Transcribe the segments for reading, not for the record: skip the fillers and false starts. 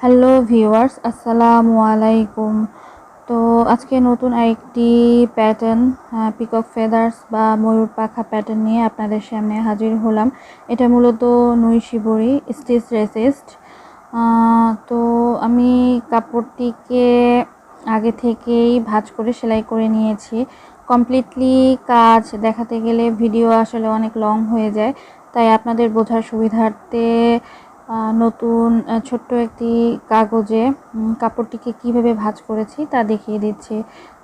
Hello viewers, আসসালামু আলাইকুম। তো আজকে নতুন আরেকটি প্যাটার্ন পিকক ফেদার্স বা ময়ূর পাখা প্যাটার্ন নিয়ে আপনাদের সামনে হাজির হলাম। এটা মূলত নুই শিবরি স্টিচ রেসিস্ট। তো আমি কাপড়টিকে আগে থেকেই ভাঁজ করে সেলাই করে নিয়েছি। কমপ্লিটলি কাজ দেখাতে গেলে ভিডিও আসলে অনেক লং হয়ে যায়, তাই আপনাদের বোঝার সুবিধার্থে নতুন ছোট্ট একটি কাগজে কাপড়টিকে কিভাবে ভাঁজ করেছি তা দেখিয়ে দিচ্ছি।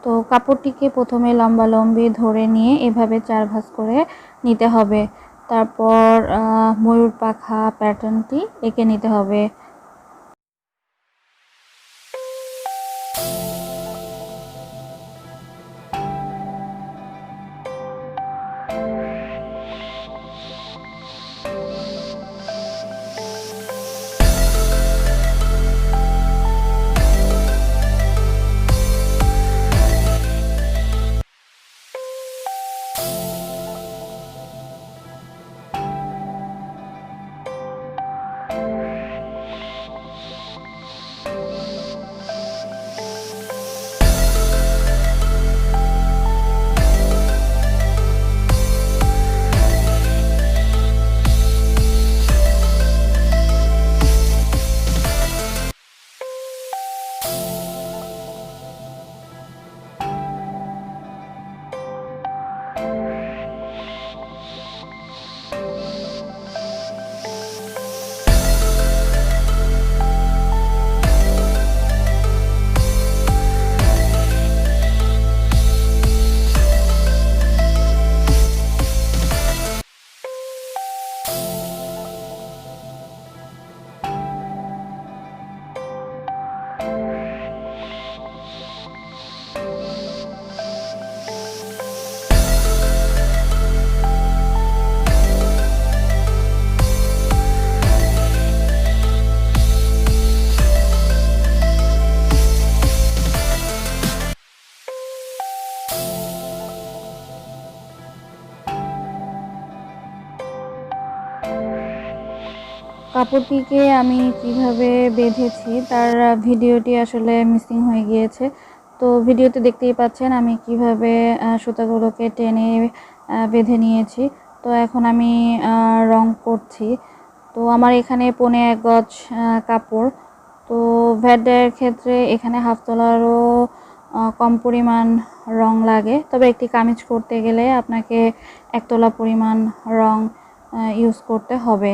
তো কাপড়টিকে প্রথমে লম্বালম্বি ধরে নিয়ে এভাবে 4 ভাঁজ করে নিতে হবে। তারপর ময়ূর পাখা প্যাটার্নটি এঁকে নিতে হবে। কাপড়টিকে আমি কিভাবে বেঁধেছি তার ভিডিওটি আসলে মিসিং হয়ে গিয়েছে। তো ভিডিওতে দেখতেই পাচ্ছেন আমি কিভাবে সুতাগুলোকে টেনে বেঁধে নিয়েছি। তো এখন আমি রং করছি। তো আমার এখানে 1.5 গজ কাপড়। তো ভ্যাটের ক্ষেত্রে এখানে হাফ তোলারও কম পরিমাণ রং লাগে, তবে একটি কামিজ করতে গেলে আপনাকে 1 তোলা পরিমাণ রং ইউজ করতে হবে।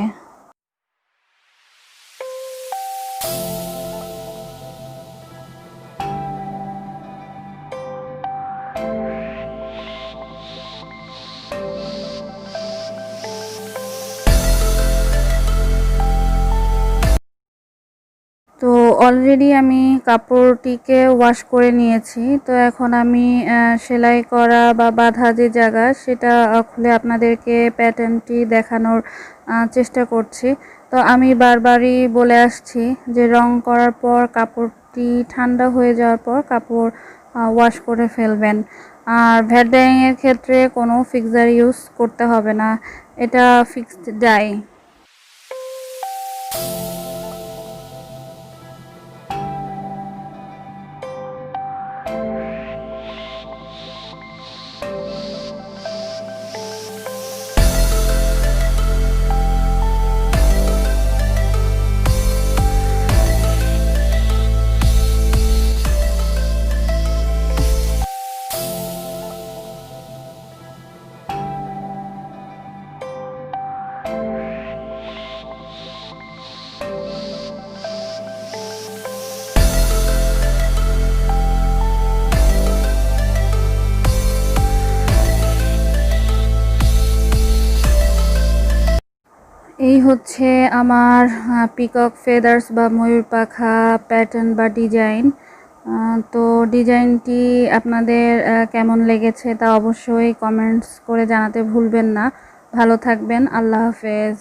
তো অলরেডি আমি কাপড়টিকে ওয়াশ করে নিয়েছি। তো এখন আমি সেলাই করা বা বাঁধা যে জায়গা সেটা খুলে আপনাদেরকে প্যাটার্নটি দেখানোর চেষ্টা করছি। তো আমি বারবারই বলে আসছি যে রং করার পর কাপড়টি ঠান্ডা হয়ে যাওয়ার পর কাপড় ওয়াশ করে ফেলবেন। আর ভ্যাট ডাইয়ের ক্ষেত্রে কোনো ফিক্সার ইউজ করতে হবে না, এটা ফিক্সড ডাই। এই হচ্ছে আমার পিকক ফেদার্স বা ময়ূর পাখা প্যাটার্ন বা ডিজাইন। তো ডিজাইনটি আপনাদের কেমন লেগেছে তা অবশ্যই কমেন্টস করে জানাতে ভুলবেন না। ভালো থাকবেন, আল্লাহ হাফেজ।